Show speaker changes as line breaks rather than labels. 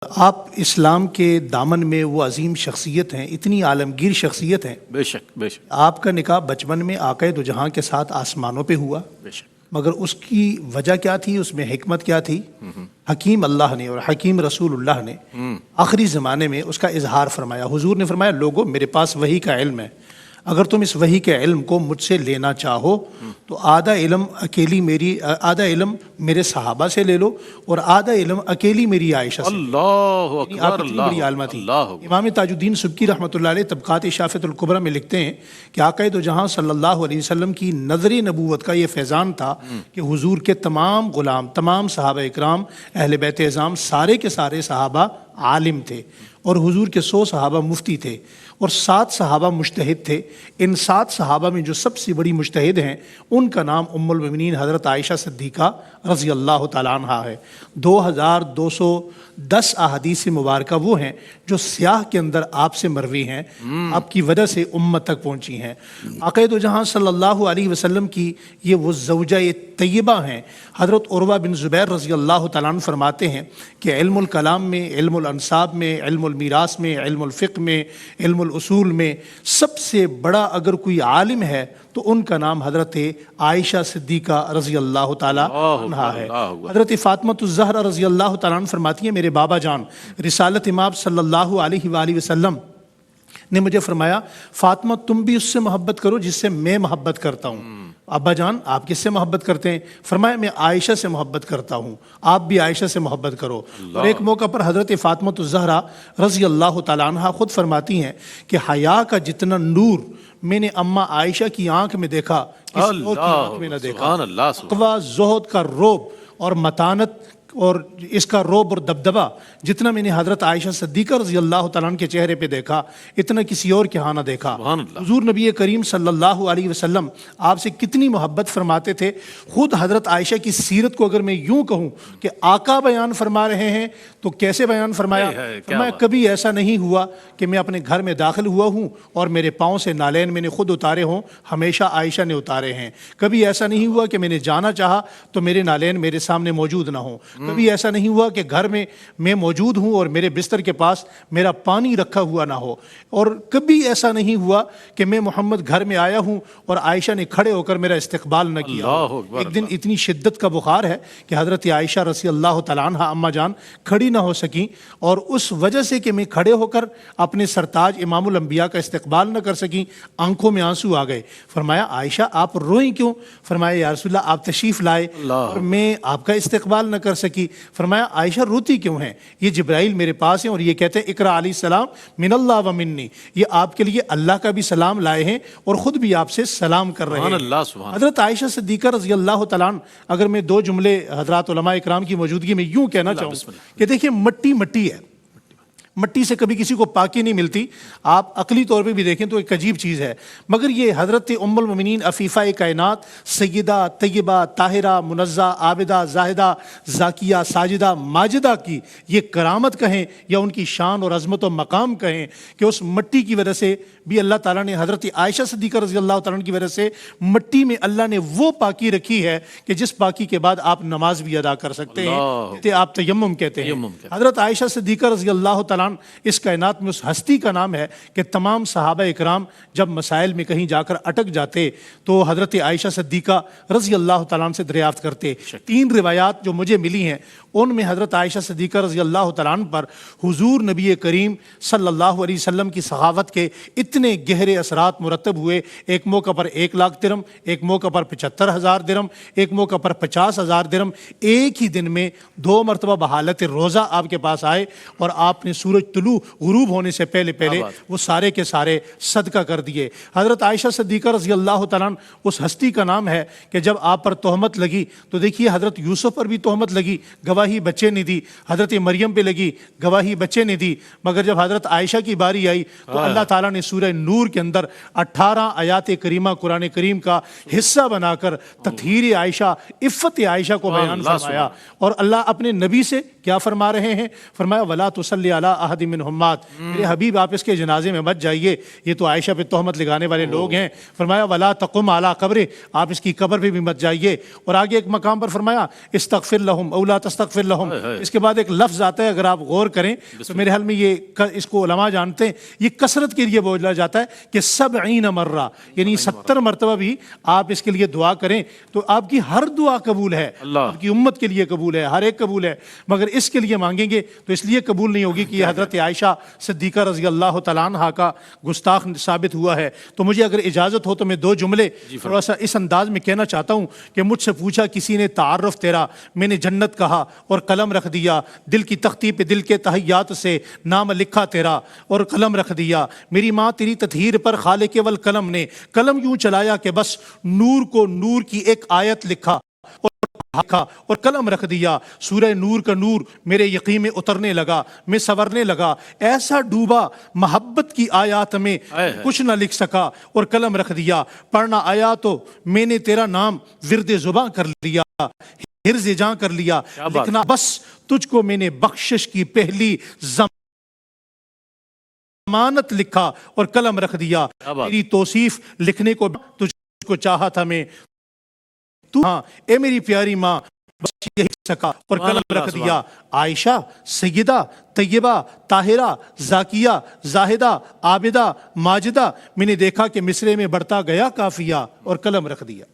آپ اسلام کے دامن میں وہ عظیم شخصیت ہیں، اتنی عالمگیر شخصیت ہیں۔
بے شک بے شک
آپ کا نکاح بچپن میں آقا دو جہاں کے ساتھ آسمانوں پہ ہوا،
بے شک
مگر اس کی وجہ کیا تھی، اس میں حکمت کیا تھی؟ حکیم اللہ نے اور حکیم رسول اللہ نے آخری زمانے میں اس کا اظہار فرمایا۔ حضور نے فرمایا، لوگو میرے پاس وحی کا علم ہے، اگر تم اس وحی کے علم کو مجھ سے لینا چاہو تو آدھا علم میرے صحابہ سے لے لو اور آدھا علم اکیلی میری عائشہ سے۔
اللہ
آپ
اکبر
اتنی بڑی عالمہ تھی۔
اللہ اکبر۔
امام تاج الدین سبکی رحمۃ اللہ علیہ طبقات شافت الکبریٰ میں لکھتے ہیں کہ آقا دو جہاں صلی اللہ علیہ وسلم کی نظر نبوت کا یہ فیضان تھا کہ حضور کے تمام غلام، تمام صحابہ اکرام، اہل بیت اعظام، سارے کے سارے صحابہ عالم تھے، اور حضور کے 100 صحابہ مفتی تھے اور 7 صحابہ مجتہد تھے۔ ان 7 صحابہ میں جو سب سے بڑی مجتہد ہیں ان کا نام ام المؤمنین حضرت عائشہ صدیقہ رضی اللہ تعالیٰ عنہا ہے۔ 2210 احادیث مبارکہ وہ ہیں جو سیاہ کے اندر آپ سے مروی ہیں، آپ کی وجہ سے امت تک پہنچی ہیں۔ آقا دو جہاں صلی اللہ علیہ وسلم کی یہ وہ زوجہ طیبہ ہیں۔ حضرت عروہ بن زبیر رضی اللہ تعالیٰ عنہ فرماتے ہیں کہ علم الکلام میں، علم الانساب میں، علم المیراث میں، علم الفقہ میں، علم الاصول میں سب سے بڑا اگر کوئی عالم ہے تو ان کا نام حضرت عائشہ صدیقہ رضی اللہ تعالیٰ عنہا ہے۔ حضرت فاطمہ الزہرا رضی اللہ تعالیٰ عنہ فرماتی ہیں، میرے بابا جان رسالت امام صلی اللہ علیہ وآلہ وسلم نے مجھے فرمایا، فاطمہ تم بھی اس سے محبت کرو جس سے میں محبت کرتا ہوں۔ ابا جان آپ کس سے محبت کرتے ہیں؟ فرمایا میں عائشہ سے محبت کرتا ہوں، آپ بھی عائشہ سے محبت کرو۔ اور ایک موقع پر حضرت فاطمہ الزہرا رضی اللہ تعالیٰ عنہ خود فرماتی ہیں کہ حیا کا جتنا نور میں نے اماں عائشہ کی آنکھ میں دیکھا کسی اور کی آنکھ میں نہ دیکھا۔ تقویٰ، زہد کا روب اور متانت اور اس کا روب اور دبدبہ جتنا میں نے حضرت عائشہ صدیقہ رضی اللہ تعالیٰ عنہ کے چہرے پہ دیکھا اتنا کسی اور کے ہاں نہ دیکھا۔ حضور نبی کریم صلی اللہ علیہ وسلم آپ سے کتنی محبت فرماتے تھے۔ خود حضرت عائشہ کی سیرت کو اگر میں یوں کہوں کہ آقا بیان فرما رہے ہیں تو کیسے بیان فرمایا؟ فرمایا کبھی ایسا نہیں ہوا کہ میں اپنے گھر میں داخل ہوا ہوں اور میرے پاؤں سے نالین میں نے خود اتارے ہوں، ہمیشہ عائشہ نے اتارے ہیں۔ کبھی ایسا نہیں ہوا کہ میں نے جانا چاہا تو میرے نالین میرے سامنے موجود نہ ہوں۔ کبھی ایسا نہیں ہوا کہ گھر میں موجود ہوں اور میرے بستر کے پاس میرا پانی رکھا ہوا نہ ہو، اور کبھی ایسا نہیں ہوا کہ میں محمد گھر میں آیا ہوں اور عائشہ نے کھڑے ہو کر میرا استقبال نہ کیا۔ ایک دن اتنی شدت کا بخار ہے کہ حضرت عائشہ رضی اللہ تعالیٰ عنہ اماں جان کھڑی نہ ہو سکیں، اور اس وجہ سے کہ میں کھڑے ہو کر اپنے سرتاج امام الانبیاء کا استقبال نہ کر سکیں، آنکھوں میں آنسو آ گئے۔ فرمایا عائشہ آپ روئیں کیوں؟ فرمایا یا رسول اللہ آپ تشریف لائے اور میں آپ کا استقبال نہ کر سکی۔ فرمایا عائشہ روتی کیوں ہیں؟ یہ جبرائیل میرے پاس ہیں اور یہ کہتے ہیں اقرا علیہ السلام من اللہ و منی، یہ آپ کے لیے اللہ کا بھی سلام لائے ہیں اور خود بھی آپ سے سلام کر رہے ہیں۔ حضرت عائشہ صدیقہ رضی اللہ تعالیٰ عنہ اگر میں 2 جملے حضرات علماء اکرام کی موجودگی میں یوں کہنا چاہوں کہ دیکھیں مٹی ہے، مٹی سے کبھی کسی کو پاکی نہیں ملتی، آپ عقلی طور پہ بھی دیکھیں تو ایک عجیب چیز ہے، مگر یہ حضرت ام المؤمنین عفیفہ کائنات سیدہ طیبہ طاہرہ منزہ عابدہ زاہدہ زاکیہ ساجدہ ماجدہ کی یہ کرامت کہیں یا ان کی شان اور عظمت و مقام کہیں کہ اس مٹی کی وجہ سے بھی اللہ تعالیٰ نے حضرت عائشہ صدیقہ رضی اللہ تعالیٰ کی وجہ سے مٹی میں اللہ نے وہ پاکی رکھی ہے کہ جس پاکی کے بعد آپ نماز بھی ادا کر سکتے ہیں، آپ تیمم کہتے ہیں۔ حضرت عائشہ صدیقہ رضی اللہ تعالیٰ اس کائنات میں اس ہستی کا نام ہے کہ تمام صحابہ اکرام جب مسائل میں کہیں جا کر اٹک جاتے تو حضرت عائشہ صدیقہ رضی اللہ تعالیٰ عنہ سے دریافت کرتے۔ 3 روایات جو مجھے ملی ہیں ان میں حضرت عائشہ صدیقہ رضی اللہ تعالیٰ عنہ پر حضور نبی کریم صلی اللہ علیہ وسلم کی سخاوت کے اتنے گہرے اثرات مرتب ہوئے۔ ایک موقع پر 1 لاکھ درہم، ایک موقع پر 75,000 درہم، ایک موقع پر 50,000 درہم، ایک ہی دن میں 2 مرتبہ بحالت روزہ آپ کے پاس آئے اور آپ نے سورج طلوع غروب ہونے سے پہلے وہ سارے کے سارے صدقہ کر دیے۔ حضرت عائشہ صدیقہ رضی اللہ تعالیٰ عنہ اس ہستی کا نام ہے کہ جب آپ پر تہمت لگی تو دیکھیے حضرت یوسف پر بھی تہمت لگی، گواہی بچے نہیں دی، حضرت مریم پہ لگی، گواہی بچے نہیں دی، مگر جب حضرت عائشہ کی باری آئی تو اللہ تعالیٰ نے سورہ نور کے اندر 18 آیات کریمہ قرآن کریم کا حصہ بنا کر تطہیر عائشہ، عفت عائشہ کو بیان فرمایا۔ اور اللہ اپنے نبی سے کیا فرما رہے ہیں؟ فرمایا وَلَا تُصَلِّ عَلَىٰ احد منہم مات، میرے حبیب آپ اس کے جنازے میں مت جائیے، یہ تو عائشہ پہ تہمت لگانے والے لوگ ہیں۔ فرمایا ولا تقم علی قبر، آپ اس کی قبر پہ بھی مت جائیے۔ اور آگے ایک مقام پر فرمایا استغفر لہم او لا تستغفر لہم، اس کے بعد ایک لفظ آتا ہے، اگر آپ غور کریں تو میرے حال میں یہ اس کو علماء جانتے ہیں، یہ کثرت کے لیے بولا جاتا ہے کہ 70 مرہ، یعنی 70 مرتبہ بھی آپ اس کے لیے دعا کریں تو آپ کی ہر دعا قبول ہے، آپ کی امت کے لیے قبول ہے، ہر ایک قبول ہے، مگر اس کے لیے مانگیں گے تو اس لیے قبول نہیں ہوگی کہ یہ حضرت عائشہ صدیقہ رضی اللہ تعالیٰ عنہا کا گستاخ ثابت ہوا ہے۔ تو مجھے اگر اجازت ہو تو میں 2 جملے تھوڑا سا اس انداز میں کہنا چاہتا ہوں کہ مجھ سے پوچھا کسی نے تعارف تیرا، میں نے جنت کہا اور قلم رکھ دیا، دل کی تختی پہ دل کے تحیات سے نام لکھا تیرا اور قلم رکھ دیا، میری ماں تیری تطہیر پر خالق والقلم نے قلم یوں چلایا کہ بس نور کو نور کی ایک آیت لکھا اور قلم رکھ دیا، سورہ نور کا نور میرے یقین میں اترنے لگا، میں سنورنے لگا، ایسا ڈوبا محبت کی آیات میں کچھ نہ لکھ سکا اور قلم رکھ دیا، پڑھنا آیا تو میں نے تیرا نام ورد زباں کر لیا، حرز جاں کر لیا، لکھنا بس تجھ کو میں نے بخشش کی پہلی ضمانت لکھا اور قلم رکھ دیا، تیری توصیف لکھنے کو تجھ کو چاہا تھا میں، تو ہاں اے میری پیاری ماں بس یہی سکا اور قلم رکھ دیا، عائشہ سیدہ طیبہ طاہرہ زاکیہ زاہدہ عابدہ ماجدہ، میں نے دیکھا کہ مصرے میں بڑھتا گیا قافیہ اور قلم رکھ دیا۔